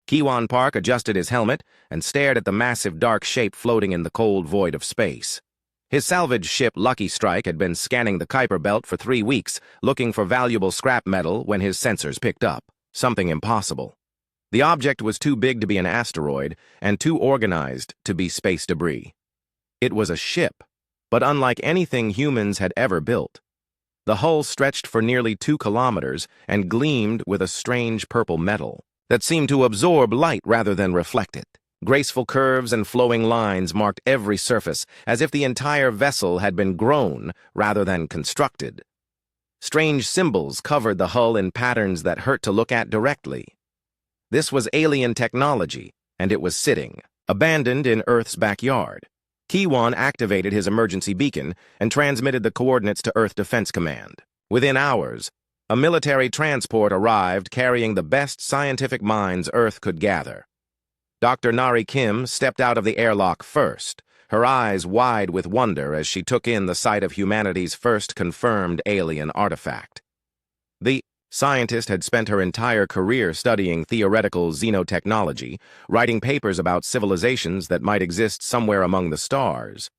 Kiwan Park adjusted his helmet and stared at the massive dark shape floating in the cold void of space. His salvage ship Lucky Strike had been scanning the Kuiper Belt for 3 weeks, looking for valuable scrap metal when his sensors picked up something impossible. The object was too big to be an asteroid and too organized to be space debris. It was a ship, but unlike anything humans had ever built. The hull stretched for nearly 2 kilometers and gleamed with a strange purple metal that seemed to absorb light rather than reflect it. Graceful curves and flowing lines marked every surface, as if the entire vessel had been grown rather than constructed. Strange symbols covered the hull in patterns that hurt to look at directly. This was alien technology, and it was sitting, abandoned in Earth's backyard. Kiwan activated his emergency beacon and transmitted the coordinates to Earth Defense Command. Within hours, a military transport arrived carrying the best scientific minds Earth could gather. Dr. Nari Kim stepped out of the airlock first, her eyes wide with wonder as she took in the sight of humanity's first confirmed alien artifact. The scientist had spent her entire career studying theoretical xenotechnology, writing papers about civilizations that might exist somewhere among the stars.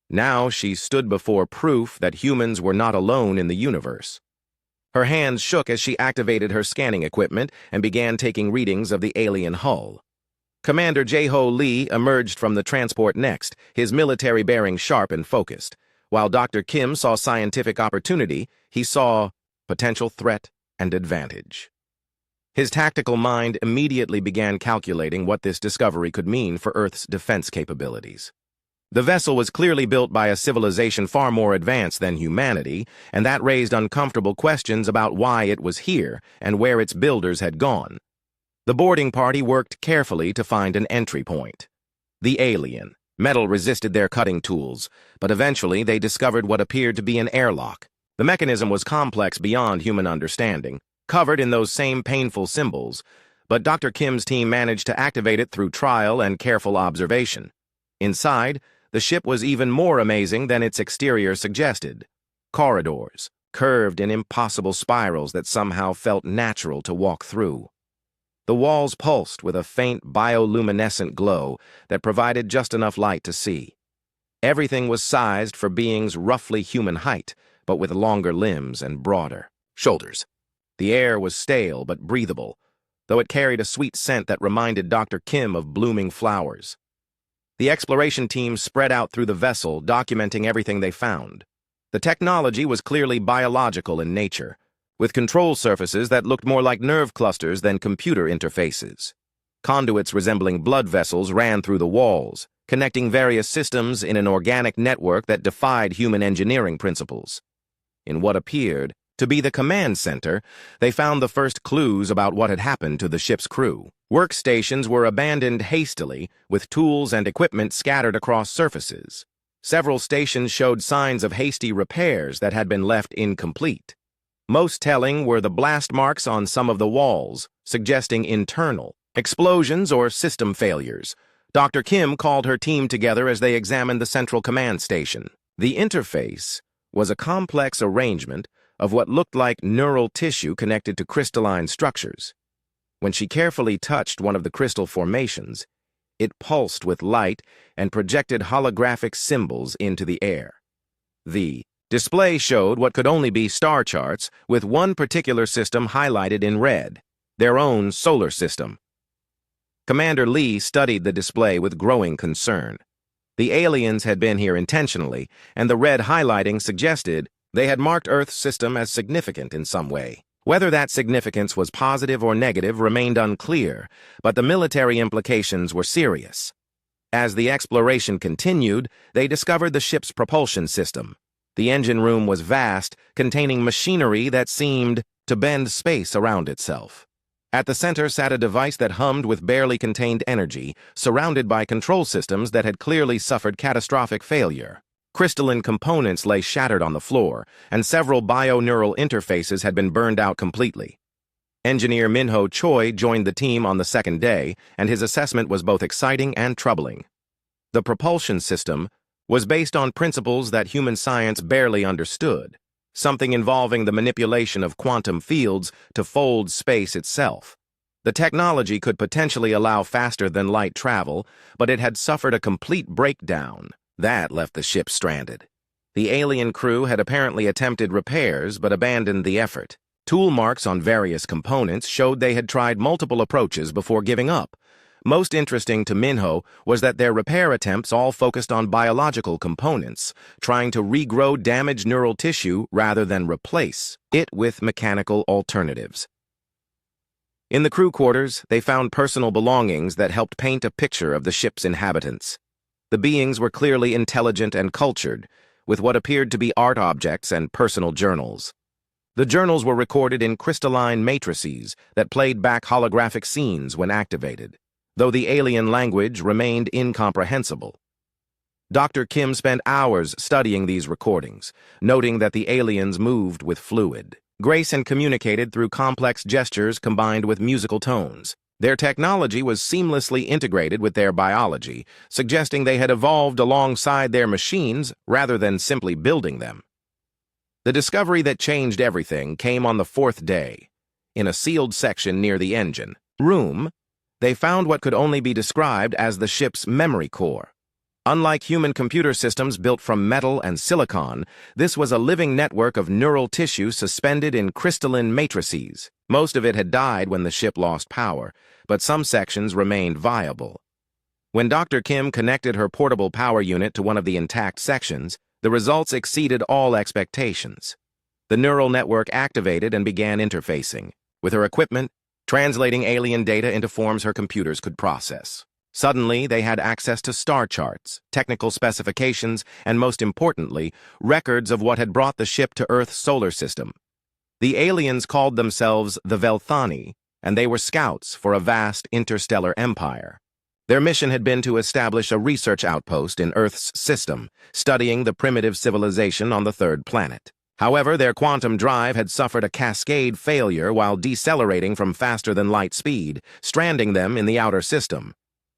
Now she stood before proof that humans were not alone in the universe. Her hands shook as she activated her scanning equipment and began taking readings of the alien hull. Commander Jae-ho Lee emerged from the transport next, his military bearing sharp and focused. While Dr. Kim saw scientific opportunity, he saw potential threat and advantage. His tactical mind immediately began calculating what this discovery could mean for Earth's defense capabilities. The vessel was clearly built by a civilization far more advanced than humanity, and that raised uncomfortable questions about why it was here and where its builders had gone. The boarding party worked carefully to find an entry point. The alien. Metal resisted their cutting tools, but eventually they discovered what appeared to be an airlock. The mechanism was complex beyond human understanding, covered in those same painful symbols, but Dr. Kim's team managed to activate it through trial and careful observation. Inside, the ship was even more amazing than its exterior suggested. Corridors, curved in impossible spirals that somehow felt natural to walk through. The walls pulsed with a faint bioluminescent glow that provided just enough light to see. Everything was sized for beings roughly human height, but with longer limbs and broader shoulders. The air was stale but breathable, though it carried a sweet scent that reminded Dr. Kim of blooming flowers. The exploration team spread out through the vessel, documenting everything they found. The technology was clearly biological in nature, with control surfaces that looked more like nerve clusters than computer interfaces. Conduits resembling blood vessels ran through the walls, connecting various systems in an organic network that defied human engineering principles. In what appeared to be the command center, they found the first clues about what had happened to the ship's crew. Workstations were abandoned hastily, with tools and equipment scattered across surfaces. Several stations showed signs of hasty repairs that had been left incomplete. Most telling were the blast marks on some of the walls, suggesting internal explosions or system failures. Dr. Kim called her team together as they examined the central command station. The interface was a complex arrangement of what looked like neural tissue connected to crystalline structures. When she carefully touched one of the crystal formations, it pulsed with light and projected holographic symbols into the air. The display showed what could only be star charts, with one particular system highlighted in red, their own solar system. Commander Lee studied the display with growing concern. The aliens had been here intentionally, and the red highlighting suggested they had marked Earth's system as significant in some way. Whether that significance was positive or negative remained unclear, but the military implications were serious. As the exploration continued, they discovered the ship's propulsion system. The engine room was vast, containing machinery that seemed to bend space around itself. At the center sat a device that hummed with barely contained energy, surrounded by control systems that had clearly suffered catastrophic failure. Crystalline components lay shattered on the floor, and several bio-neural interfaces had been burned out completely. Engineer Minho Choi joined the team on the second day, and his assessment was both exciting and troubling. The propulsion system was based on principles that human science barely understood, something involving the manipulation of quantum fields to fold space itself. The technology could potentially allow faster-than-light travel, but it had suffered a complete breakdown. That left the ship stranded. The alien crew had apparently attempted repairs but abandoned the effort. Tool marks on various components showed they had tried multiple approaches before giving up. Most interesting to Minho was that their repair attempts all focused on biological components, trying to regrow damaged neural tissue rather than replace it with mechanical alternatives. In the crew quarters, they found personal belongings that helped paint a picture of the ship's inhabitants. The beings were clearly intelligent and cultured, with what appeared to be art objects and personal journals. The journals were recorded in crystalline matrices that played back holographic scenes when activated, though the alien language remained incomprehensible. Dr. Kim spent hours studying these recordings, noting that the aliens moved with fluid grace and communicated through complex gestures combined with musical tones. Their technology was seamlessly integrated with their biology, suggesting they had evolved alongside their machines rather than simply building them. The discovery that changed everything came on the fourth day. In a sealed section near the engine room, they found what could only be described as the ship's memory core. Unlike human computer systems built from metal and silicon, this was a living network of neural tissue suspended in crystalline matrices. Most of it had died when the ship lost power, but some sections remained viable. When Dr. Kim connected her portable power unit to one of the intact sections, the results exceeded all expectations. The neural network activated and began interfacing, with her equipment translating alien data into forms her computers could process. Suddenly, they had access to star charts, technical specifications, and most importantly, records of what had brought the ship to Earth's solar system. The aliens called themselves the Velthani, and they were scouts for a vast interstellar empire. Their mission had been to establish a research outpost in Earth's system, studying the primitive civilization on the third planet. However, their quantum drive had suffered a cascade failure while decelerating from faster-than-light speed, stranding them in the outer system.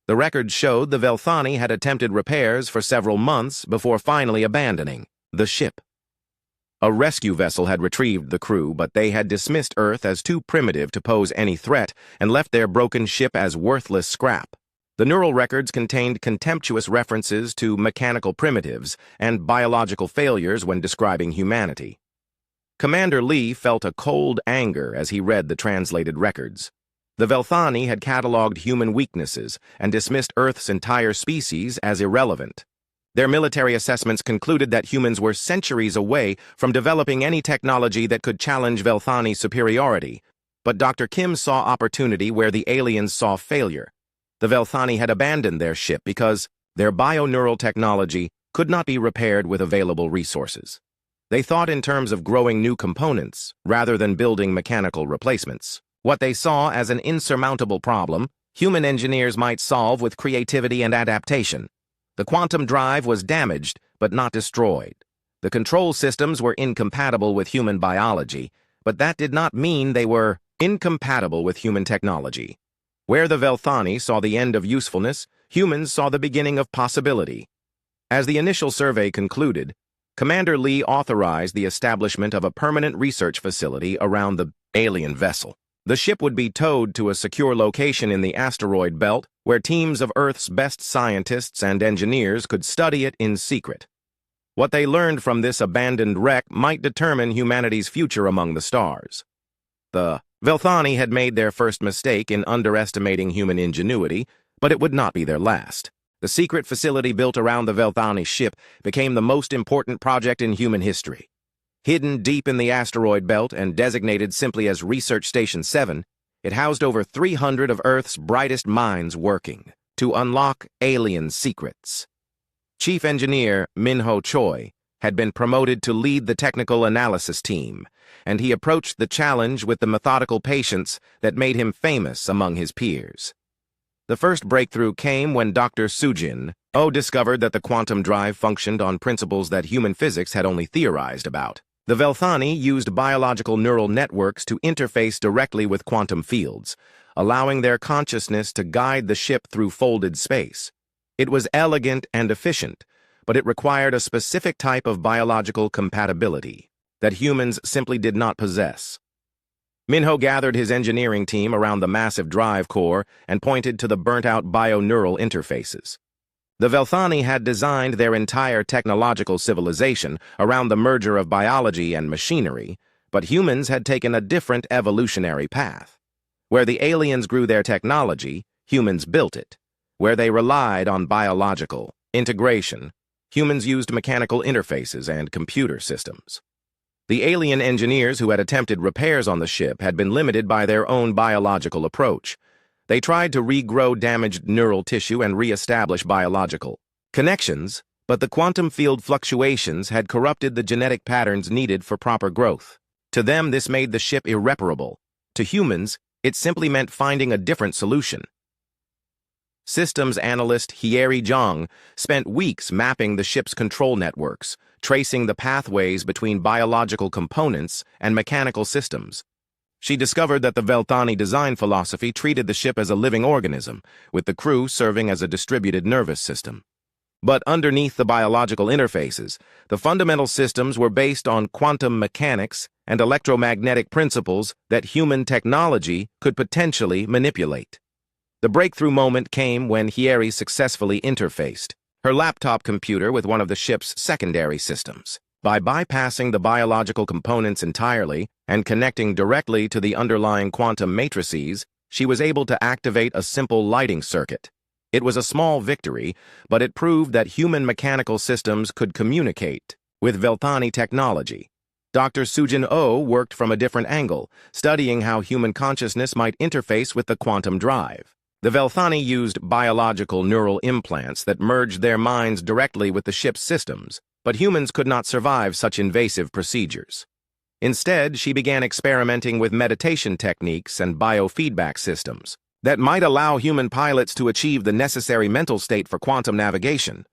The records showed the Velthani had attempted repairs for several months before finally abandoning the ship. A rescue vessel had retrieved the crew, but they had dismissed Earth as too primitive to pose any threat and left their broken ship as worthless scrap. The neural records contained contemptuous references to mechanical primitives and biological failures when describing humanity. Commander Lee felt a cold anger as he read the translated records. The Velthani had catalogued human weaknesses and dismissed Earth's entire species as irrelevant. Their military assessments concluded that humans were centuries away from developing any technology that could challenge Velthani's superiority, but Dr. Kim saw opportunity where the aliens saw failure. The Velthani had abandoned their ship because their bioneural technology could not be repaired with available resources. They thought in terms of growing new components rather than building mechanical replacements. What they saw as an insurmountable problem, human engineers might solve with creativity and adaptation. The quantum drive was damaged, but not destroyed. The control systems were incompatible with human biology, but that did not mean they were incompatible with human technology. Where the Velthani saw the end of usefulness, humans saw the beginning of possibility. As the initial survey concluded, Commander Lee authorized the establishment of a permanent research facility around the alien vessel. The ship would be towed to a secure location in the asteroid belt where teams of Earth's best scientists and engineers could study it in secret. What they learned from this abandoned wreck might determine humanity's future among the stars. The Velthani had made their first mistake in underestimating human ingenuity, but it would not be their last. The secret facility built around the Velthani ship became the most important project in human history. Hidden deep in the asteroid belt and designated simply as Research Station 7, it housed over 300 of Earth's brightest minds working to unlock alien secrets. Chief Engineer Minho Choi had been promoted to lead the technical analysis team, and he approached the challenge with the methodical patience that made him famous among his peers. The first breakthrough came when Dr. Sujin discovered that the quantum drive functioned on principles that human physics had only theorized about. The Velthani used biological neural networks to interface directly with quantum fields, allowing their consciousness to guide the ship through folded space. It was elegant and efficient, but it required a specific type of biological compatibility that humans simply did not possess. Minho gathered his engineering team around the massive drive core and pointed to the burnt-out bioneural interfaces. The Velthani had designed their entire technological civilization around the merger of biology and machinery, but humans had taken a different evolutionary path. Where the aliens grew their technology, humans built it. Where they relied on biological integration, humans used mechanical interfaces and computer systems. The alien engineers who had attempted repairs on the ship had been limited by their own biological approach. They tried to regrow damaged neural tissue and re-establish biological connections, but the quantum field fluctuations had corrupted the genetic patterns needed for proper growth. To them, this made the ship irreparable. To humans, it simply meant finding a different solution. Systems analyst Hieri Zhang spent weeks mapping the ship's control networks, tracing the pathways between biological components and mechanical systems. She discovered that the Velthani design philosophy treated the ship as a living organism, with the crew serving as a distributed nervous system. But underneath the biological interfaces, the fundamental systems were based on quantum mechanics and electromagnetic principles that human technology could potentially manipulate. The breakthrough moment came when Hieri successfully interfaced her laptop computer with one of the ship's secondary systems. By bypassing the biological components entirely and connecting directly to the underlying quantum matrices, she was able to activate a simple lighting circuit. It was a small victory, but it proved that human mechanical systems could communicate with Velthani technology. Dr. Sujin Oh worked from a different angle, studying how human consciousness might interface with the quantum drive. The Velthani used biological neural implants that merged their minds directly with the ship's systems, but humans could not survive such invasive procedures. Instead, she began experimenting with meditation techniques and biofeedback systems that might allow human pilots to achieve the necessary mental state for quantum navigation.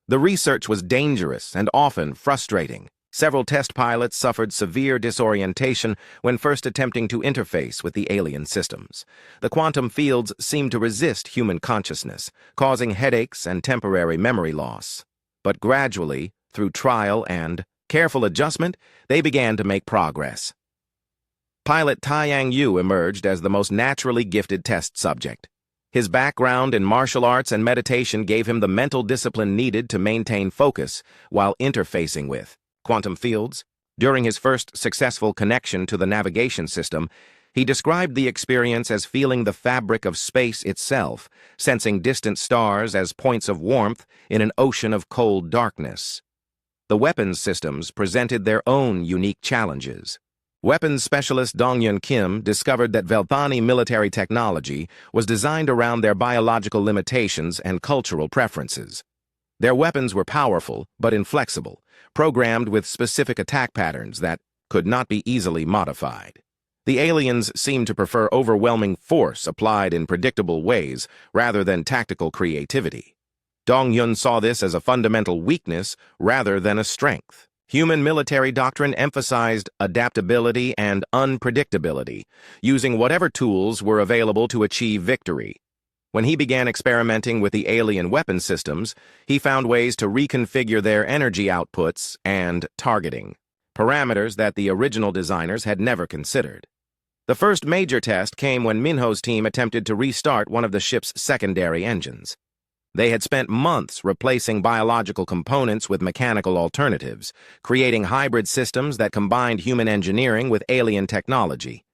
The research was dangerous and often frustrating. Several test pilots suffered severe disorientation when first attempting to interface with the alien systems. The quantum fields seemed to resist human consciousness, causing headaches and temporary memory loss. But gradually, through trial and careful adjustment, they began to make progress. Pilot Taiyang Yu emerged as the most naturally gifted test subject. His background in martial arts and meditation gave him the mental discipline needed to maintain focus while interfacing with quantum fields. During his first successful connection to the navigation system, he described the experience as feeling the fabric of space itself, sensing distant stars as points of warmth in an ocean of cold darkness. The weapons systems presented their own unique challenges. Weapons specialist Dongyun Kim discovered that Velthani military technology was designed around their biological limitations and cultural preferences. Their weapons were powerful but inflexible, programmed with specific attack patterns that could not be easily modified. The aliens seemed to prefer overwhelming force applied in predictable ways rather than tactical creativity. Dongyun saw this as a fundamental weakness rather than a strength. Human military doctrine emphasized adaptability and unpredictability, using whatever tools were available to achieve victory. When he began experimenting with the alien weapon systems, he found ways to reconfigure their energy outputs and targeting, parameters that the original designers had never considered. The first major test came when Minho's team attempted to restart one of the ship's secondary engines. They had spent months replacing biological components with mechanical alternatives, creating hybrid systems that combined human engineering with alien technology.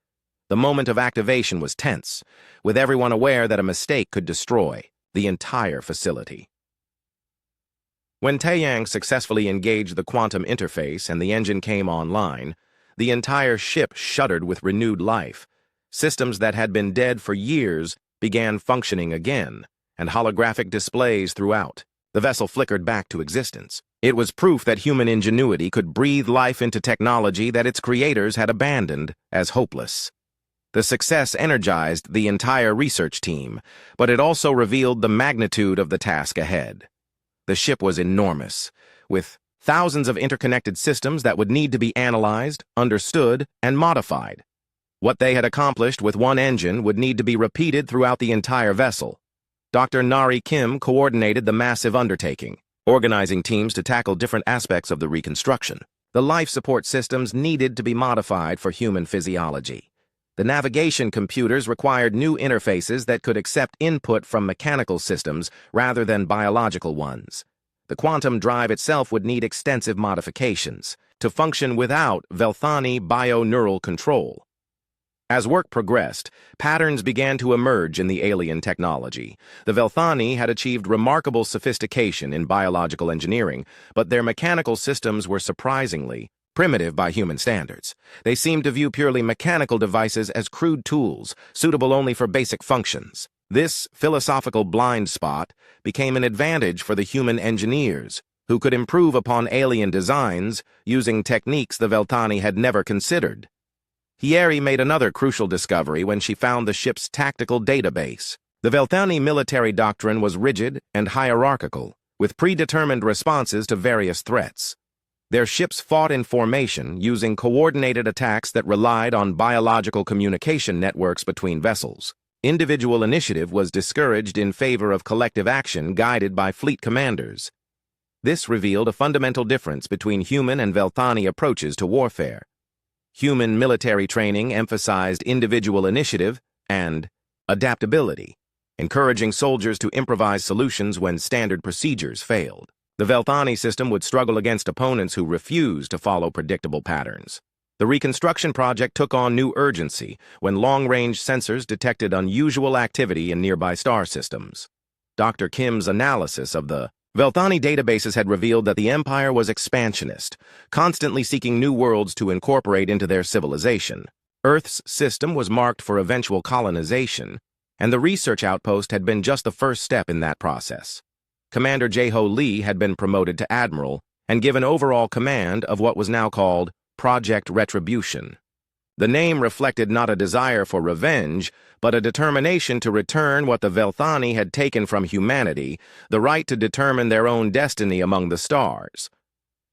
The moment of activation was tense, with everyone aware that a mistake could destroy the entire facility. When Taiyang successfully engaged the quantum interface and the engine came online, the entire ship shuddered with renewed life. Systems that had been dead for years began functioning again, and holographic displays throughout. The vessel flickered back to existence. It was proof that human ingenuity could breathe life into technology that its creators had abandoned as hopeless. The success energized the entire research team, but it also revealed the magnitude of the task ahead. The ship was enormous, with thousands of interconnected systems that would need to be analyzed, understood, and modified. What they had accomplished with one engine would need to be repeated throughout the entire vessel. Dr. Nari Kim coordinated the massive undertaking, organizing teams to tackle different aspects of the reconstruction. The life support systems needed to be modified for human physiology. The navigation computers required new interfaces that could accept input from mechanical systems rather than biological ones. The quantum drive itself would need extensive modifications to function without Velthani bioneural control. As work progressed, patterns began to emerge in the alien technology. The Velthani had achieved remarkable sophistication in biological engineering, but their mechanical systems were surprisingly primitive by human standards. They seemed to view purely mechanical devices as crude tools, suitable only for basic functions. This philosophical blind spot became an advantage for the human engineers, who could improve upon alien designs using techniques the Velthani had never considered. Hieri made another crucial discovery when she found the ship's tactical database. The Velthani military doctrine was rigid and hierarchical, with predetermined responses to various threats. Their ships fought in formation using coordinated attacks that relied on biological communication networks between vessels. Individual initiative was discouraged in favor of collective action guided by fleet commanders. This revealed a fundamental difference between human and Velthani approaches to warfare. Human military training emphasized individual initiative and adaptability, encouraging soldiers to improvise solutions when standard procedures failed. The Velthani system would struggle against opponents who refused to follow predictable patterns. The reconstruction project took on new urgency when long-range sensors detected unusual activity in nearby star systems. Dr. Kim's analysis of the Velthani databases had revealed that the Empire was expansionist, constantly seeking new worlds to incorporate into their civilization. Earth's system was marked for eventual colonization, and the research outpost had been just the first step in that process. Commander Jae-ho Lee had been promoted to admiral and given overall command of what was now called Project Retribution. The name reflected not a desire for revenge, but a determination to return what the Velthani had taken from humanity, the right to determine their own destiny among the stars.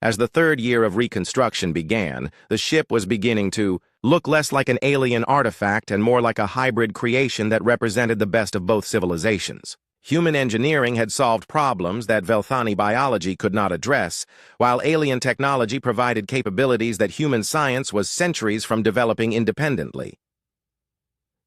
As the third year of reconstruction began, the ship was beginning to look less like an alien artifact and more like a hybrid creation that represented the best of both civilizations. Human engineering had solved problems that Velthani biology could not address, while alien technology provided capabilities that human science was centuries from developing independently.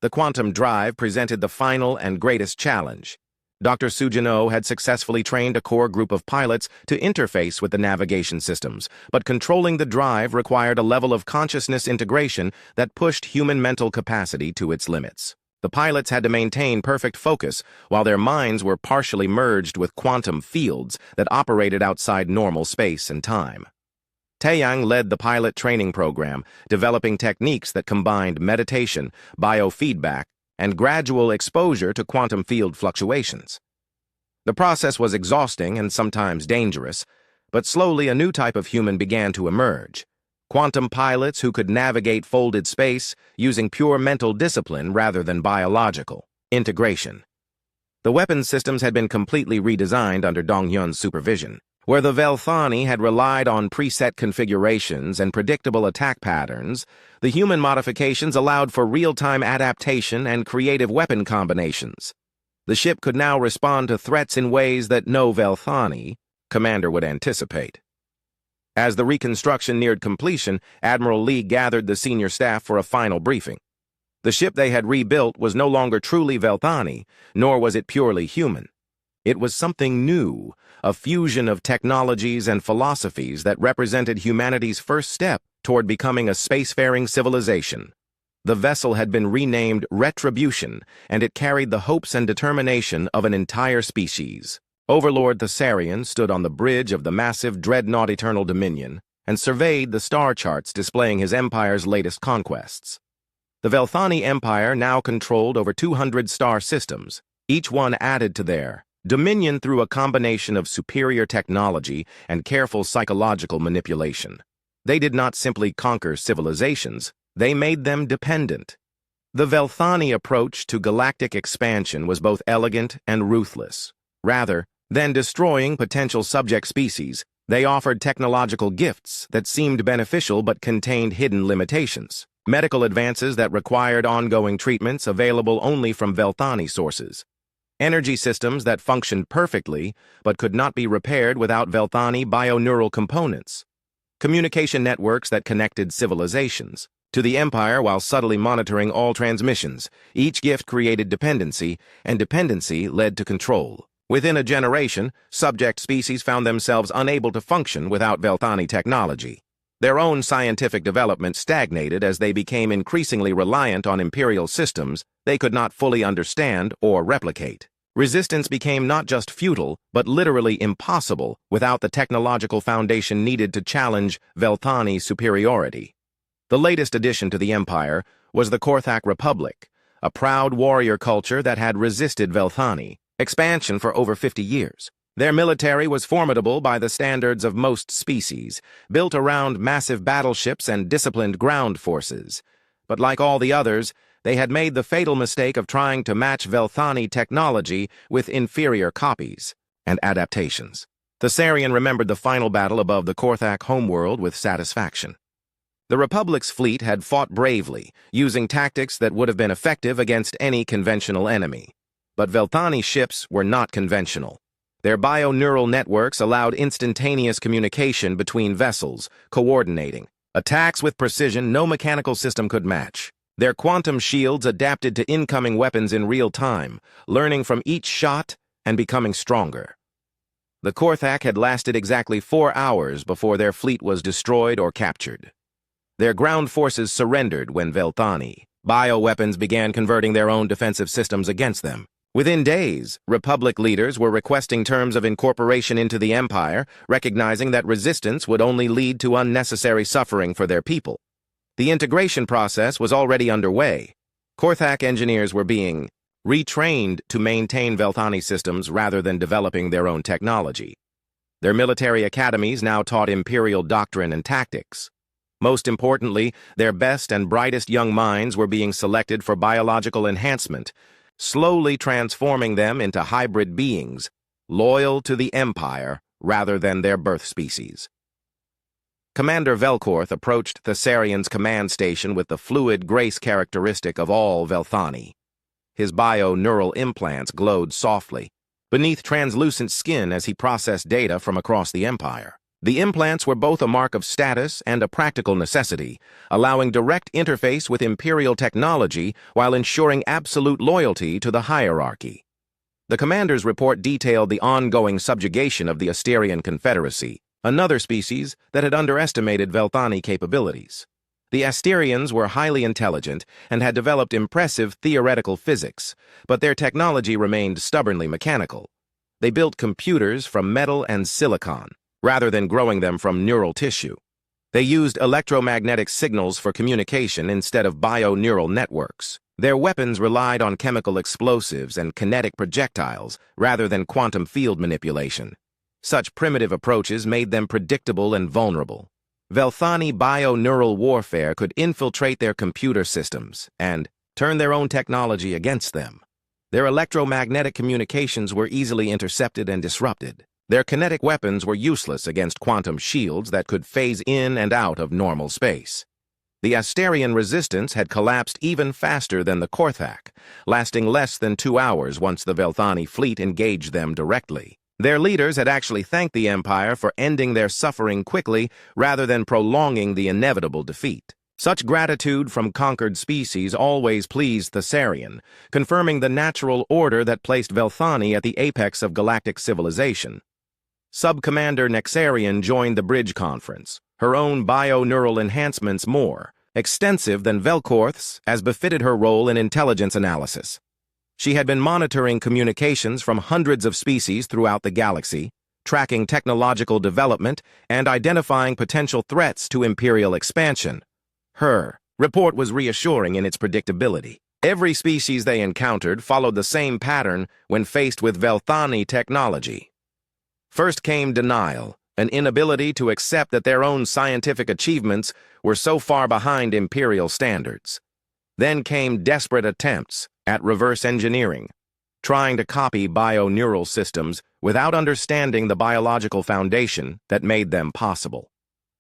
The quantum drive presented the final and greatest challenge. Dr. Sujino had successfully trained a core group of pilots to interface with the navigation systems, but controlling the drive required a level of consciousness integration that pushed human mental capacity to its limits. The pilots had to maintain perfect focus while their minds were partially merged with quantum fields that operated outside normal space and time. Taeyang led the pilot training program, developing techniques that combined meditation, biofeedback, and gradual exposure to quantum field fluctuations. The process was exhausting and sometimes dangerous, but slowly a new type of human began to emerge. Quantum pilots who could navigate folded space using pure mental discipline rather than biological integration. The weapons systems had been completely redesigned under Dong-hyun's supervision. Where the Velthani had relied on preset configurations and predictable attack patterns, the human modifications allowed for real-time adaptation and creative weapon combinations. The ship could now respond to threats in ways that no Velthani commander would anticipate. As the reconstruction neared completion, Admiral Lee gathered the senior staff for a final briefing. The ship they had rebuilt was no longer truly Velthani, nor was it purely human. It was something new, a fusion of technologies and philosophies that represented humanity's first step toward becoming a spacefaring civilization. The vessel had been renamed Retribution, and it carried the hopes and determination of an entire species. Overlord Thessarian stood on the bridge of the massive dreadnought Eternal Dominion and surveyed the star charts displaying his empire's latest conquests. The Velthani Empire now controlled over 200 star systems, each one added to their dominion through a combination of superior technology and careful psychological manipulation. They did not simply conquer civilizations, they made them dependent. The Velthani approach to galactic expansion was both elegant and ruthless. Rather than destroying potential subject species, they offered technological gifts that seemed beneficial but contained hidden limitations. Medical advances that required ongoing treatments available only from Velthani sources. Energy systems that functioned perfectly but could not be repaired without Velthani bioneural components. Communication networks that connected civilizations. to the Empire while subtly monitoring all transmissions. Each gift created dependency, and dependency led to control. Within a generation, subject species found themselves unable to function without Velthani technology. Their own scientific development stagnated as they became increasingly reliant on Imperial systems they could not fully understand or replicate. Resistance became not just futile, but literally impossible without the technological foundation needed to challenge Velthani's superiority. The latest addition to the Empire was the Korthak Republic, a proud warrior culture that had resisted Velthani expansion for over 50 years. Their military was formidable by the standards of most species, built around massive battleships and disciplined ground forces. But like all the others, they had made the fatal mistake of trying to match Velthani technology with inferior copies and adaptations. Thessarian remembered the final battle above the Korthak homeworld with satisfaction. The Republic's fleet had fought bravely, using tactics that would have been effective against any conventional enemy. But Velthani ships were not conventional. Their bio-neural networks allowed instantaneous communication between vessels, coordinating attacks with precision no mechanical system could match. Their quantum shields adapted to incoming weapons in real time, learning from each shot and becoming stronger. The Korthak had lasted exactly 4 hours before their fleet was destroyed or captured. Their ground forces surrendered when Velthani bioweapons began converting their own defensive systems against them. Within days, Republic leaders were requesting terms of incorporation into the Empire, recognizing that resistance would only lead to unnecessary suffering for their people. The integration process was already underway. Korthak engineers were being retrained to maintain Velthani systems rather than developing their own technology. Their military academies now taught Imperial doctrine and tactics. Most importantly, their best and brightest young minds were being selected for biological enhancement, slowly transforming them into hybrid beings, loyal to the Empire rather than their birth species. Commander Velkorth approached Thessarian's command station with the fluid grace characteristic of all Velthani. His bio-neural implants glowed softly, beneath translucent skin as he processed data from across the Empire. The implants were both a mark of status and a practical necessity, allowing direct interface with Imperial technology while ensuring absolute loyalty to the hierarchy. The commander's report detailed the ongoing subjugation of the Asterian Confederacy, another species that had underestimated Velthani capabilities. The Asterians were highly intelligent and had developed impressive theoretical physics, but their technology remained stubbornly mechanical. They built computers from metal and silicon, rather than growing them from neural tissue. They used electromagnetic signals for communication instead of bio-neural networks. Their weapons relied on chemical explosives and kinetic projectiles rather than quantum field manipulation. Such primitive approaches made them predictable and vulnerable. Velthani bio-neural warfare could infiltrate their computer systems and turn their own technology against them. Their electromagnetic communications were easily intercepted and disrupted. Their kinetic weapons were useless against quantum shields that could phase in and out of normal space. The Asterian resistance had collapsed even faster than the Korthak, lasting less than 2 hours once the Velthani fleet engaged them directly. Their leaders had actually thanked the Empire for ending their suffering quickly rather than prolonging the inevitable defeat. Such gratitude from conquered species always pleased Thessarian, confirming the natural order that placed Velthani at the apex of galactic civilization. Sub-Commander Nexarian joined the bridge conference, her own bio-neural enhancements more extensive than Velkorth's, as befitted her role in intelligence analysis. She had been monitoring communications from hundreds of species throughout the galaxy, tracking technological development and identifying potential threats to Imperial expansion. Her report was reassuring in its predictability. Every species they encountered followed the same pattern when faced with Velthani technology. First came denial, an inability to accept that their own scientific achievements were so far behind Imperial standards. Then came desperate attempts at reverse engineering, trying to copy bio-neural systems without understanding the biological foundation that made them possible.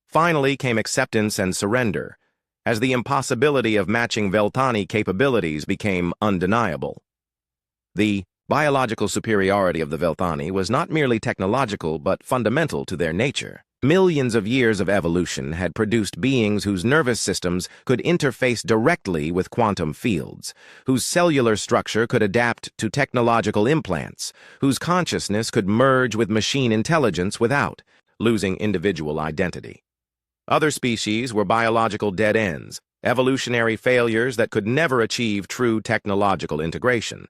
Finally came acceptance and surrender, as the impossibility of matching Velthani capabilities became undeniable. The biological superiority of the Velthani was not merely technological but fundamental to their nature. Millions of years of evolution had produced beings whose nervous systems could interface directly with quantum fields, whose cellular structure could adapt to technological implants, whose consciousness could merge with machine intelligence without losing individual identity. Other species were biological dead ends, evolutionary failures that could never achieve true technological integration.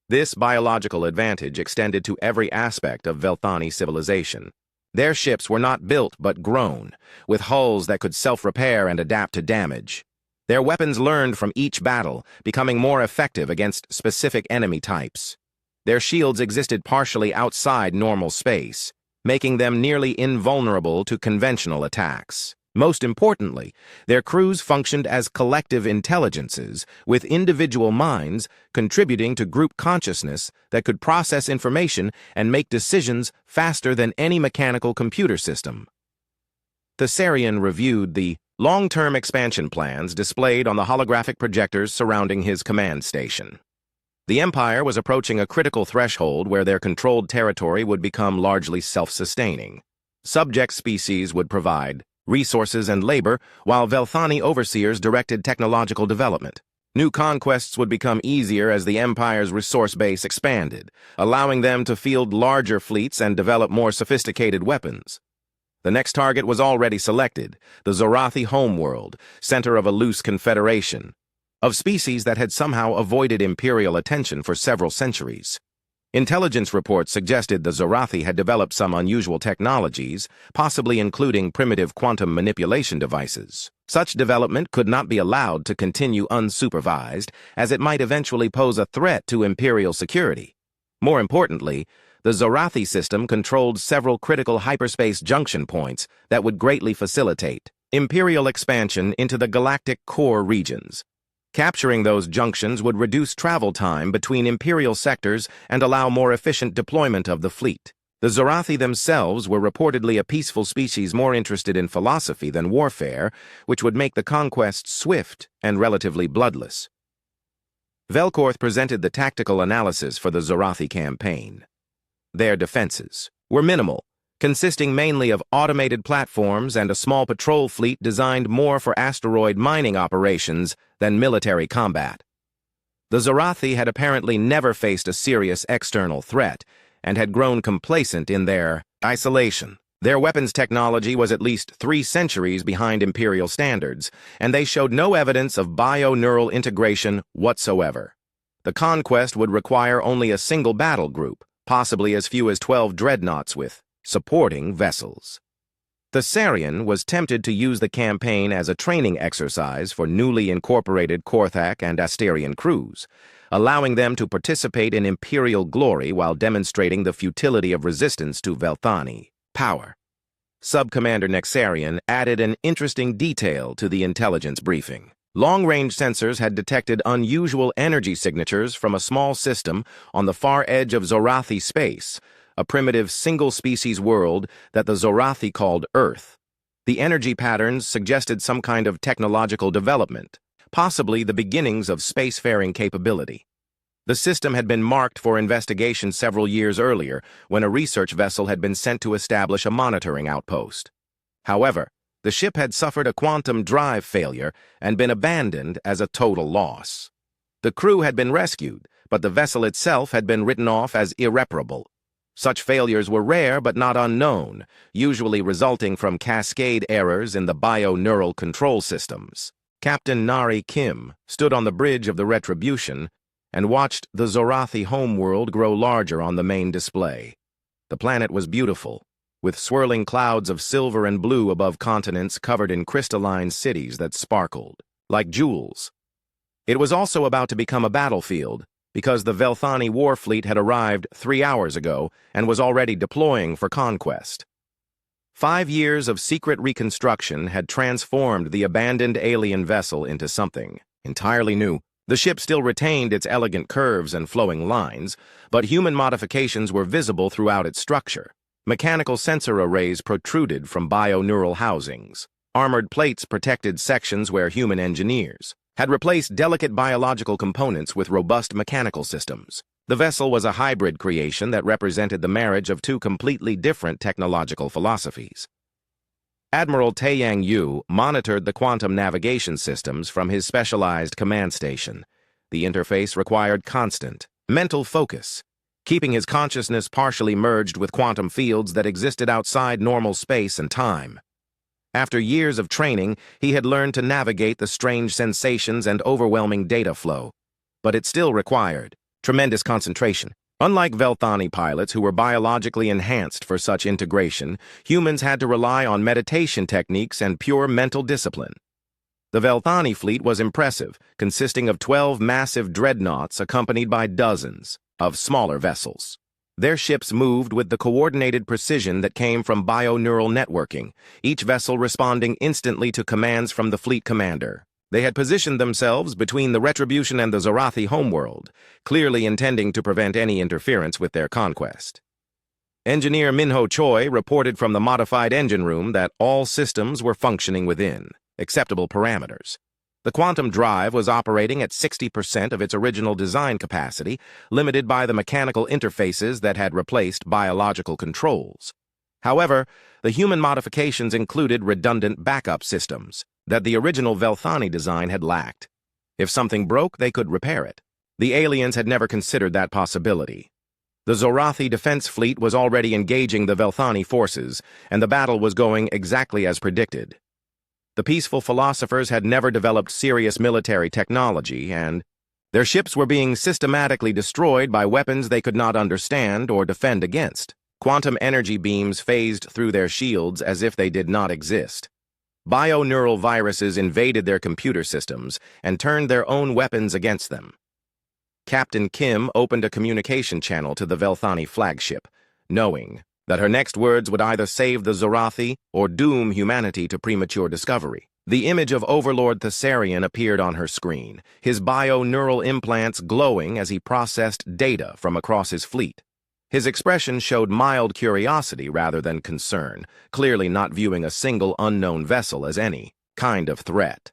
This biological advantage extended to every aspect of Velthani civilization. Their ships were not built but grown, with hulls that could self-repair and adapt to damage. Their weapons learned from each battle, becoming more effective against specific enemy types. Their shields existed partially outside normal space, making them nearly invulnerable to conventional attacks. Most importantly, their crews functioned as collective intelligences, with individual minds contributing to group consciousness that could process information and make decisions faster than any mechanical computer system. Thessarian reviewed the long-term expansion plans displayed on the holographic projectors surrounding his command station. The Empire was approaching a critical threshold where their controlled territory would become largely self-sustaining. Subject species would provide resources and labor, while Velthani overseers directed technological development. New conquests would become easier as the Empire's resource base expanded, allowing them to field larger fleets and develop more sophisticated weapons. The next target was already selected, the Zorathi homeworld, center of a loose confederation, of species that had somehow avoided Imperial attention for several centuries. Intelligence reports suggested the Zorathi had developed some unusual technologies, possibly including primitive quantum manipulation devices. Such development could not be allowed to continue unsupervised, as it might eventually pose a threat to Imperial security. More importantly, the Zorathi system controlled several critical hyperspace junction points that would greatly facilitate Imperial expansion into the galactic core regions. Capturing those junctions would reduce travel time between Imperial sectors and allow more efficient deployment of the fleet. The Zorathi themselves were reportedly a peaceful species more interested in philosophy than warfare, which would make the conquest swift and relatively bloodless. Velkorth presented the tactical analysis for the Zorathi campaign. Their defenses were minimal, consisting mainly of automated platforms and a small patrol fleet designed more for asteroid mining operations than military combat. The Zorathi had apparently never faced a serious external threat and had grown complacent in their isolation. Their weapons technology was at least 3 centuries behind Imperial standards, and they showed no evidence of bio-neural integration whatsoever. The conquest would require only a single battle group, possibly as few as 12 dreadnoughts with supporting vessels. Thessarian was tempted to use the campaign as a training exercise for newly incorporated Korthak and Asterian crews, allowing them to participate in Imperial glory while demonstrating the futility of resistance to Velthani power. Sub-Commander Nexarian added an interesting detail to the intelligence briefing. Long-range sensors had detected unusual energy signatures from a small system on the far edge of Zorathi space, a primitive single-species world that the Zorathi called Earth. The energy patterns suggested some kind of technological development, possibly the beginnings of spacefaring capability. The system had been marked for investigation several years earlier, when a research vessel had been sent to establish a monitoring outpost. However, the ship had suffered a quantum drive failure and been abandoned as a total loss. The crew had been rescued, but the vessel itself had been written off as irreparable. Such failures were rare but not unknown, usually resulting from cascade errors in the bio-neural control systems. Captain Nari Kim stood on the bridge of the Retribution and watched the Zorathi homeworld grow larger on the main display. The planet was beautiful, with swirling clouds of silver and blue above continents covered in crystalline cities that sparkled like jewels. It was also about to become a battlefield, because the Velthani war fleet had arrived 3 hours ago and was already deploying for conquest. 5 years of secret reconstruction had transformed the abandoned alien vessel into something entirely new. The ship still retained its elegant curves and flowing lines, but human modifications were visible throughout its structure. Mechanical sensor arrays protruded from bio-neural housings. Armored plates protected sections where human engineers had replaced delicate biological components with robust mechanical systems. The vessel was a hybrid creation that represented the marriage of 2 completely different technological philosophies. Admiral Taeyang Yu monitored the quantum navigation systems from his specialized command station. The interface required constant, mental focus, keeping his consciousness partially merged with quantum fields that existed outside normal space and time. After years of training, he had learned to navigate the strange sensations and overwhelming data flow, but it still required tremendous concentration. Unlike Velthani pilots who were biologically enhanced for such integration, humans had to rely on meditation techniques and pure mental discipline. The Velthani fleet was impressive, consisting of 12 massive dreadnoughts accompanied by dozens of smaller vessels. Their ships moved with the coordinated precision that came from bio-neural networking, each vessel responding instantly to commands from the fleet commander. They had positioned themselves between the Retribution and the Zorathi homeworld, clearly intending to prevent any interference with their conquest. Engineer Minho Choi reported from the modified engine room that all systems were functioning within acceptable parameters. The quantum drive was operating at 60% of its original design capacity, limited by the mechanical interfaces that had replaced biological controls. However, the human modifications included redundant backup systems that the original Velthani design had lacked. If something broke, they could repair it. The aliens had never considered that possibility. The Zorathi defense fleet was already engaging the Velthani forces, and the battle was going exactly as predicted. The peaceful philosophers had never developed serious military technology, and their ships were being systematically destroyed by weapons they could not understand or defend against. Quantum energy beams phased through their shields as if they did not exist. Bio-neural viruses invaded their computer systems and turned their own weapons against them. Captain Kim opened a communication channel to the Velthani flagship, knowing that her next words would either save the Zorathi or doom humanity to premature discovery. The image of Overlord Thessarian appeared on her screen, his bio-neural implants glowing as he processed data from across his fleet. His expression showed mild curiosity rather than concern, clearly not viewing a single unknown vessel as any kind of threat.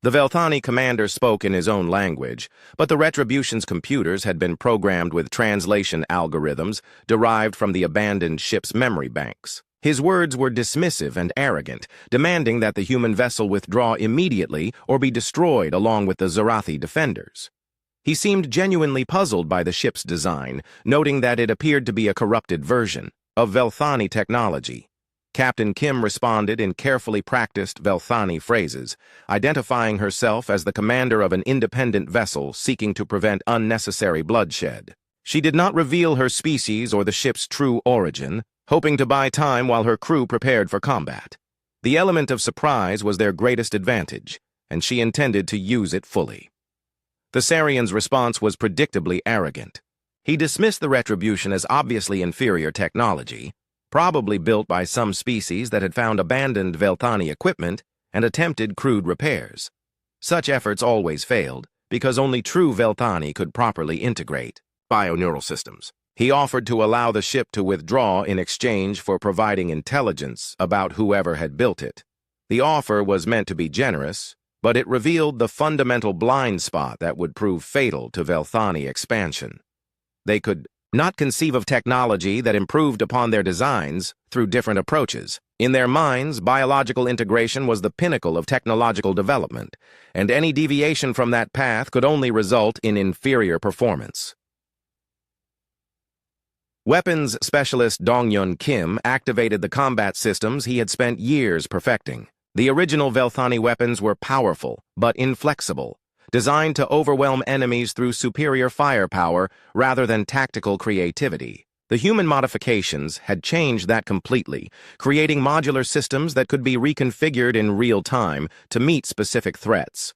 The Velthani commander spoke in his own language, but the Retribution's computers had been programmed with translation algorithms derived from the abandoned ship's memory banks. His words were dismissive and arrogant, demanding that the human vessel withdraw immediately or be destroyed along with the Zorathi defenders. He seemed genuinely puzzled by the ship's design, noting that it appeared to be a corrupted version of Velthani technology. Captain Kim responded in carefully practiced Velthani phrases, identifying herself as the commander of an independent vessel seeking to prevent unnecessary bloodshed. She did not reveal her species or the ship's true origin, hoping to buy time while her crew prepared for combat. The element of surprise was their greatest advantage, and she intended to use it fully. Thessarian's response was predictably arrogant. He dismissed the Retribution as obviously inferior technology, probably built by some species that had found abandoned Velthani equipment and attempted crude repairs. Such efforts always failed, because only true Velthani could properly integrate bio-neural systems. He offered to allow the ship to withdraw in exchange for providing intelligence about whoever had built it. The offer was meant to be generous, but it revealed the fundamental blind spot that would prove fatal to Velthani expansion. They could not conceive of technology that improved upon their designs through different approaches. In their minds, biological integration was the pinnacle of technological development, and any deviation from that path could only result in inferior performance. Weapons specialist Dong-Yun Kim activated the combat systems he had spent years perfecting. The original Velthani weapons were powerful, but inflexible, designed to overwhelm enemies through superior firepower rather than tactical creativity. The human modifications had changed that completely, creating modular systems that could be reconfigured in real time to meet specific threats.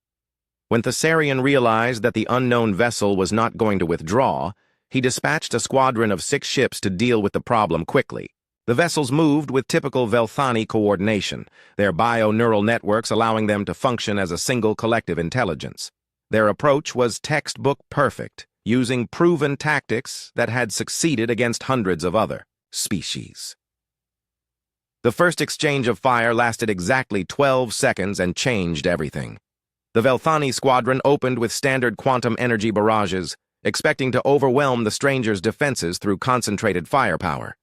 When Thessarian realized that the unknown vessel was not going to withdraw, he dispatched a squadron of 6 ships to deal with the problem quickly. The vessels moved with typical Velthani coordination, their bio-neural networks allowing them to function as a single collective intelligence. Their approach was textbook perfect, using proven tactics that had succeeded against hundreds of other species. The first exchange of fire lasted exactly 12 seconds and changed everything. The Velthani squadron opened with standard quantum energy barrages, expecting to overwhelm the strangers' defenses through concentrated firepower.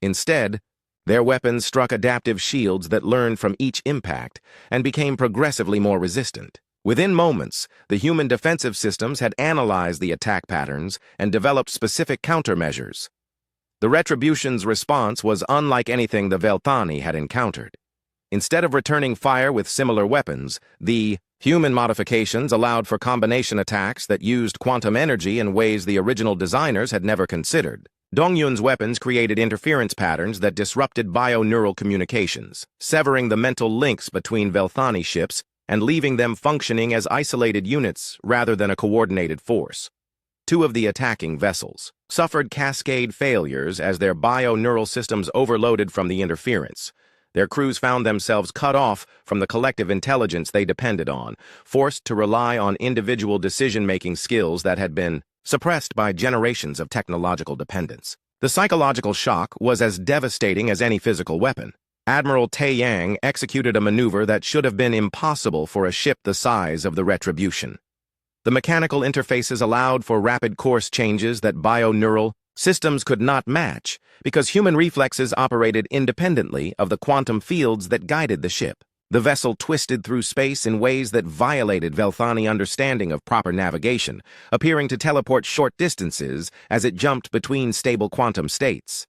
Instead, Their weapons struck adaptive shields that learned from each impact and became progressively more resistant. Within moments, the human defensive systems had analyzed the attack patterns and developed specific countermeasures. The Retribution's response was unlike anything the Velthani had encountered. Instead of returning fire with similar weapons, the human modifications allowed for combination attacks that used quantum energy in ways the original designers had never considered. Dongyun's weapons created interference patterns that disrupted bio-neural communications, severing the mental links between Velthani ships and leaving them functioning as isolated units rather than a coordinated force. Two of the attacking vessels suffered cascade failures as their bio-neural systems overloaded from the interference. Their crews found themselves cut off from the collective intelligence they depended on, forced to rely on individual decision-making skills that had been suppressed by generations of technological dependence. The psychological shock was as devastating as any physical weapon. Admiral Taeyang executed a maneuver that should have been impossible for a ship the size of the Retribution. The mechanical interfaces allowed for rapid course changes that bio-neural systems could not match because human reflexes operated independently of the quantum fields that guided the ship. The vessel twisted through space in ways that violated Velthani understanding of proper navigation, appearing to teleport short distances as it jumped between stable quantum states.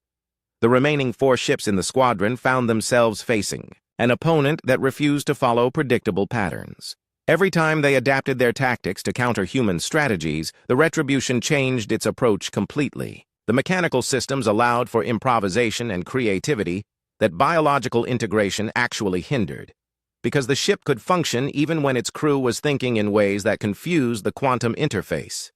The remaining 4 ships in the squadron found themselves facing an opponent that refused to follow predictable patterns. Every time they adapted their tactics to counter human strategies, the Retribution changed its approach completely. The mechanical systems allowed for improvisation and creativity that biological integration actually hindered, because the ship could function even when its crew was thinking in ways that confused the quantum interface.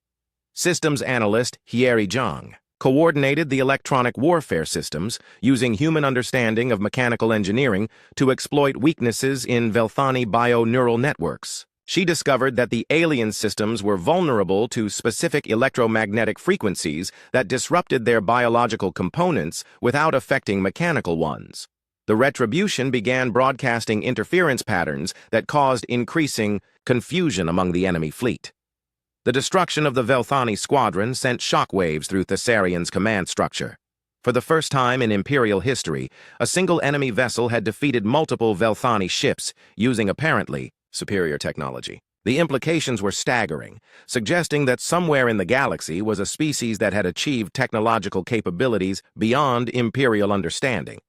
Systems analyst Hieri Zhang coordinated the electronic warfare systems using human understanding of mechanical engineering to exploit weaknesses in Velthani bio-neural networks. She discovered that the alien systems were vulnerable to specific electromagnetic frequencies that disrupted their biological components without affecting mechanical ones. The Retribution began broadcasting interference patterns that caused increasing confusion among the enemy fleet. The destruction of the Velthani squadron sent shockwaves through Thessarian's command structure. For the first time in Imperial history, a single enemy vessel had defeated multiple Velthani ships using apparently superior technology. The implications were staggering, suggesting that somewhere in the galaxy was a species that had achieved technological capabilities beyond Imperial understanding.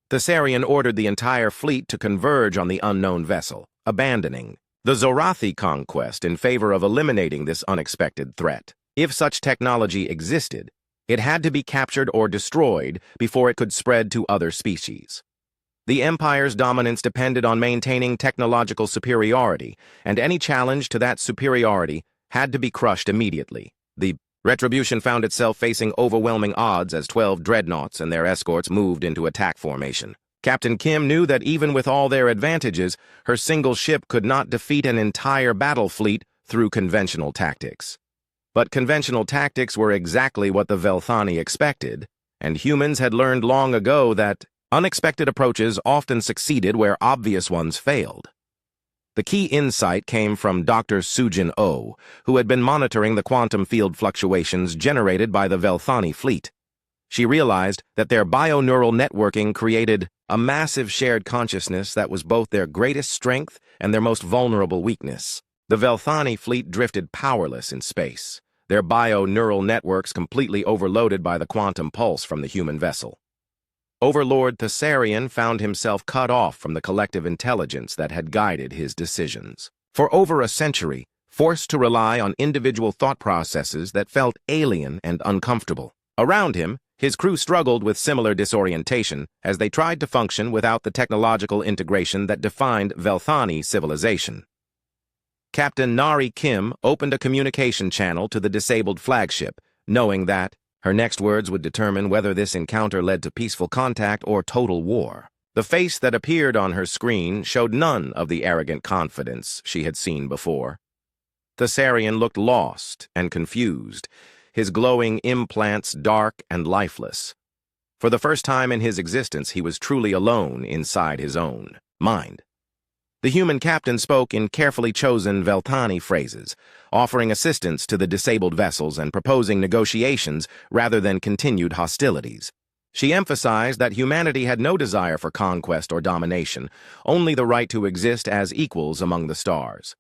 Thessarian ordered the entire fleet to converge on the unknown vessel, abandoning the Zorathi conquest in favor of eliminating this unexpected threat. If such technology existed, it had to be captured or destroyed before it could spread to other species. The Empire's dominance depended on maintaining technological superiority, and any challenge to that superiority had to be crushed immediately. The Retribution found itself facing overwhelming odds as 12 dreadnoughts and their escorts moved into attack formation. Captain Kim knew that even with all their advantages, her single ship could not defeat an entire battle fleet through conventional tactics. But conventional tactics were exactly what the Velthani expected, and humans had learned long ago that unexpected approaches often succeeded where obvious ones failed. The key insight came from Dr. Sujin Oh, who had been monitoring the quantum field fluctuations generated by the Velthani fleet. She realized that their bio-neural networking created a massive shared consciousness that was both their greatest strength and their most vulnerable weakness. The Velthani fleet drifted powerless in space, their bio-neural networks completely overloaded by the quantum pulse from the human vessel. Overlord Thessarian found himself cut off from the collective intelligence that had guided his decisions. For over a century, forced to rely on individual thought processes that felt alien and uncomfortable. Around him, his crew struggled with similar disorientation as they tried to function without the technological integration that defined Velthani civilization. Captain Nari Kim opened a communication channel to the disabled flagship, knowing that her next words would determine whether this encounter led to peaceful contact or total war. The face that appeared on her screen showed none of the arrogant confidence she had seen before. Thessarian looked lost and confused, his glowing implants dark and lifeless. For the first time in his existence, he was truly alone inside his own mind. The human captain spoke in carefully chosen Velthani phrases, offering assistance to the disabled vessels and proposing negotiations rather than continued hostilities. She emphasized that humanity had no desire for conquest or domination, only the right to exist as equals among the stars.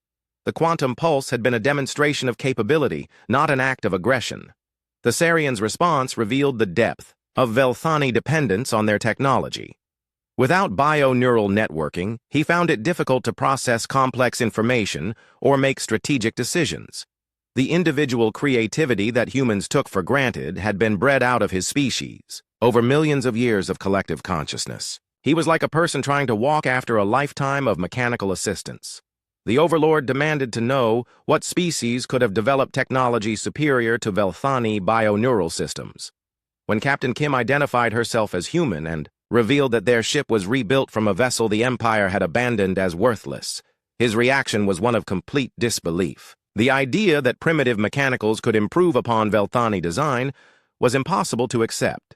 The quantum pulse had been a demonstration of capability, not an act of aggression. The Sarian's response revealed the depth of Velthani dependence on their technology. Without bio-neural networking, he found it difficult to process complex information or make strategic decisions. The individual creativity that humans took for granted had been bred out of his species over millions of years of collective consciousness. He was like a person trying to walk after a lifetime of mechanical assistance. The Overlord demanded to know what species could have developed technology superior to Velthani bio-neural systems. When Captain Kim identified herself as human and revealed that their ship was rebuilt from a vessel the Empire had abandoned as worthless, his reaction was one of complete disbelief. The idea that primitive mechanicals could improve upon Velthani design was impossible to accept.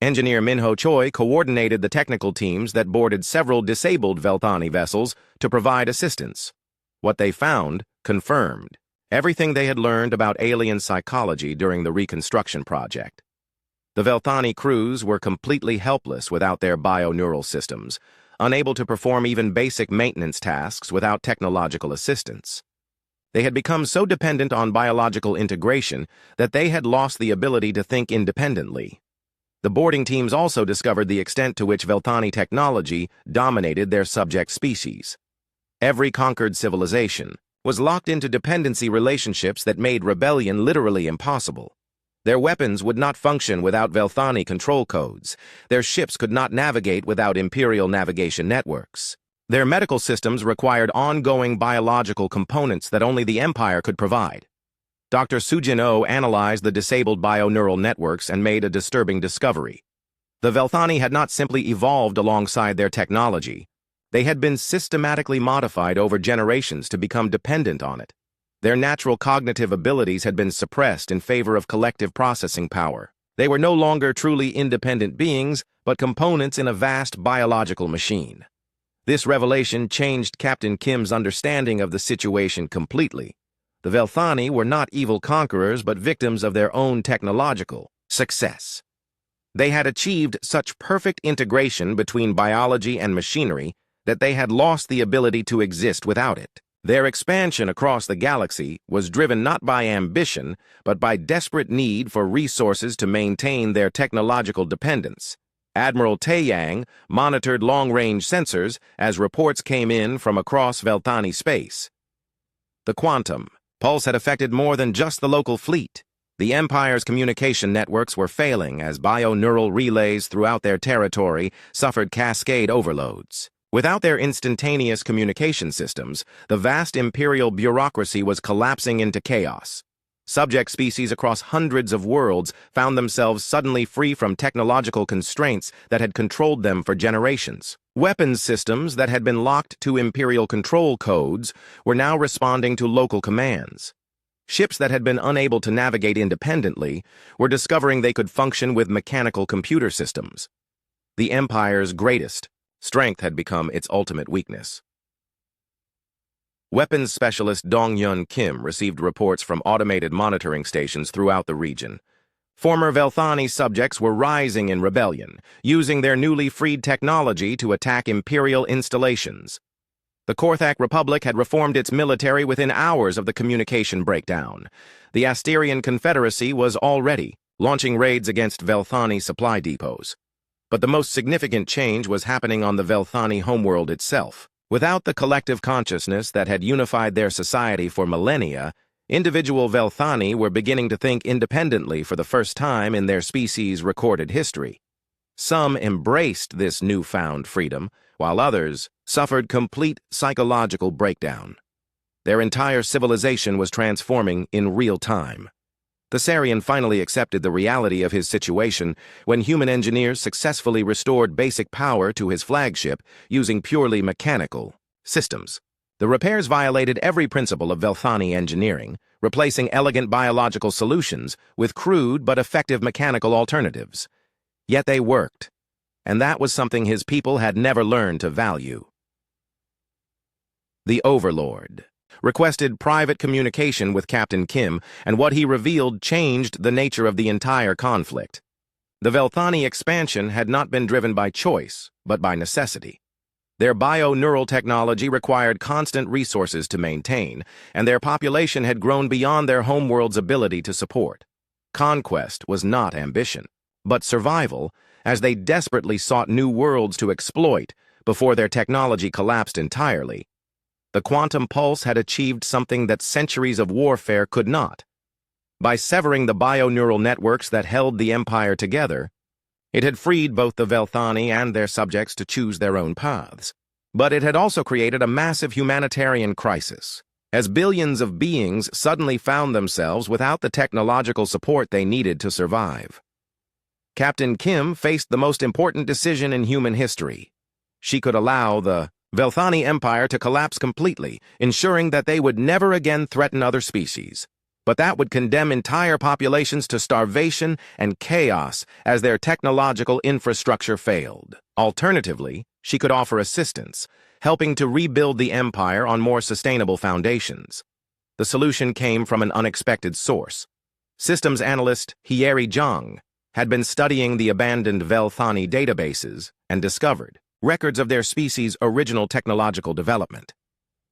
Engineer Minho Choi coordinated the technical teams that boarded several disabled Velthani vessels to provide assistance. What they found confirmed everything they had learned about alien psychology during the reconstruction project. The Velthani crews were completely helpless without their bio-neural systems, unable to perform even basic maintenance tasks without technological assistance. They had become so dependent on biological integration that they had lost the ability to think independently. The boarding teams also discovered the extent to which Velthani technology dominated their subject species. Every conquered civilization was locked into dependency relationships that made rebellion literally impossible. Their weapons would not function without Velthani control codes. Their ships could not navigate without Imperial navigation networks. Their medical systems required ongoing biological components that only the Empire could provide. Dr. Sujin Oh analyzed the disabled bio-neural networks and made a disturbing discovery. The Velthani had not simply evolved alongside their technology. They had been systematically modified over generations to become dependent on it. Their natural cognitive abilities had been suppressed in favor of collective processing power. They were no longer truly independent beings, but components in a vast biological machine. This revelation changed Captain Kim's understanding of the situation completely. The Velthani were not evil conquerors, but victims of their own technological success. They had achieved such perfect integration between biology and machinery that they had lost the ability to exist without it. Their expansion across the galaxy was driven not by ambition, but by desperate need for resources to maintain their technological dependence. Admiral Taeyang monitored long-range sensors as reports came in from across Velthani space. The quantum pulse had affected more than just the local fleet. The Empire's communication networks were failing as bio-neural relays throughout their territory suffered cascade overloads. Without their instantaneous communication systems, the vast Imperial bureaucracy was collapsing into chaos. Subject species across hundreds of worlds found themselves suddenly free from technological constraints that had controlled them for generations. Weapons systems that had been locked to Imperial control codes were now responding to local commands. Ships that had been unable to navigate independently were discovering they could function with mechanical computer systems. The Empire's greatest strength had become its ultimate weakness. Weapons specialist Dong-Yun Kim received reports from automated monitoring stations throughout the region. Former Velthani subjects were rising in rebellion, using their newly freed technology to attack Imperial installations. The Korthak Republic had reformed its military within hours of the communication breakdown. The Asterian Confederacy was already launching raids against Velthani supply depots. But the most significant change was happening on the Velthani homeworld itself. Without the collective consciousness that had unified their society for millennia, individual Velthani were beginning to think independently for the first time in their species' recorded history. Some embraced this newfound freedom, while others suffered complete psychological breakdown. Their entire civilization was transforming in real time. The Sarian finally accepted the reality of his situation when human engineers successfully restored basic power to his flagship using purely mechanical systems. The repairs violated every principle of Velthani engineering, replacing elegant biological solutions with crude but effective mechanical alternatives. Yet they worked, and that was something his people had never learned to value. The Overlord requested private communication with Captain Kim, and what he revealed changed the nature of the entire conflict. The Velthani expansion had not been driven by choice, but by necessity. Their bio-neural technology required constant resources to maintain, and their population had grown beyond their homeworld's ability to support. Conquest was not ambition, but survival, as they desperately sought new worlds to exploit before their technology collapsed entirely. The quantum pulse had achieved something that centuries of warfare could not. By severing the bio-neural networks that held the Empire together, it had freed both the Velthani and their subjects to choose their own paths. But it had also created a massive humanitarian crisis, as billions of beings suddenly found themselves without the technological support they needed to survive. Captain Kim faced the most important decision in human history. She could allow the Velthani Empire to collapse completely, ensuring that they would never again threaten other species. But that would condemn entire populations to starvation and chaos as their technological infrastructure failed. Alternatively, she could offer assistance, helping to rebuild the empire on more sustainable foundations. The solution came from an unexpected source. Systems analyst Hyeri Zhang had been studying the abandoned Velthani databases and discovered records of their species' original technological development.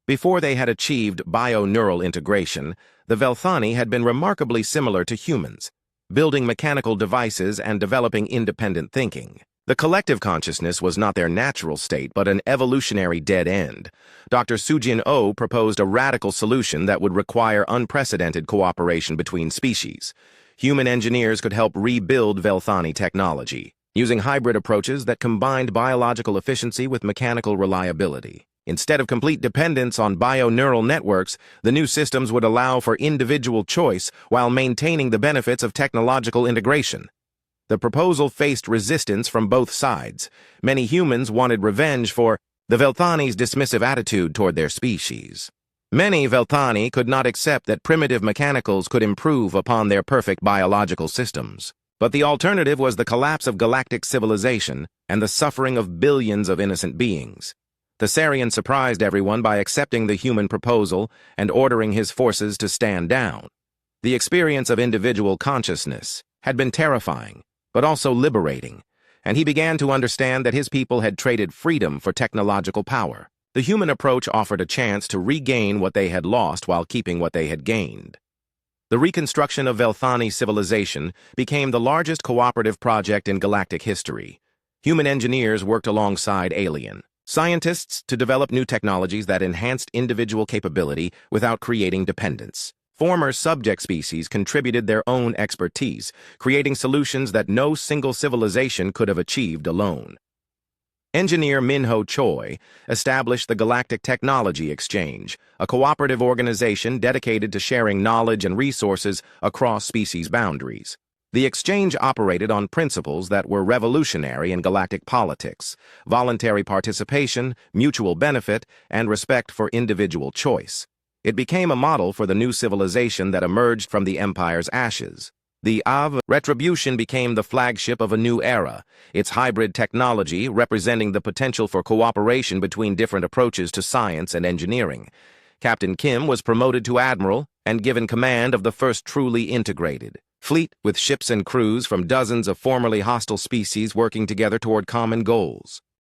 Before they had achieved bio-neural integration, the Velthani had been remarkably similar to humans, building mechanical devices and developing independent thinking. The collective consciousness was not their natural state, but an evolutionary dead end. Dr. Sujin Oh proposed a radical solution that would require unprecedented cooperation between species. Human engineers could help rebuild Velthani technology, using hybrid approaches that combined biological efficiency with mechanical reliability. Instead of complete dependence on bio-neural networks, the new systems would allow for individual choice while maintaining the benefits of technological integration. The proposal faced resistance from both sides. Many humans wanted revenge for the Velthani's dismissive attitude toward their species. Many Velthani could not accept that primitive mechanicals could improve upon their perfect biological systems. But the alternative was the collapse of galactic civilization and the suffering of billions of innocent beings. The Sarian surprised everyone by accepting the human proposal and ordering his forces to stand down. The experience of individual consciousness had been terrifying, but also liberating, and he began to understand that his people had traded freedom for technological power. The human approach offered a chance to regain what they had lost while keeping what they had gained. The reconstruction of Velthani civilization became the largest cooperative project in galactic history. Human engineers worked alongside alien scientists to develop new technologies that enhanced individual capability without creating dependence. Former subject species contributed their own expertise, creating solutions that no single civilization could have achieved alone. Engineer Minho Choi established the Galactic Technology Exchange, a cooperative organization dedicated to sharing knowledge and resources across species boundaries. The exchange operated on principles that were revolutionary in galactic politics: voluntary participation, mutual benefit, and respect for individual choice. It became a model for the new civilization that emerged from the Empire's ashes. The Retribution became the flagship of a new era, its hybrid technology representing the potential for cooperation between different approaches to science and engineering. Captain Kim was promoted to admiral and given command of the first truly integrated fleet, with ships and crews from dozens of formerly hostile species working together toward common goals.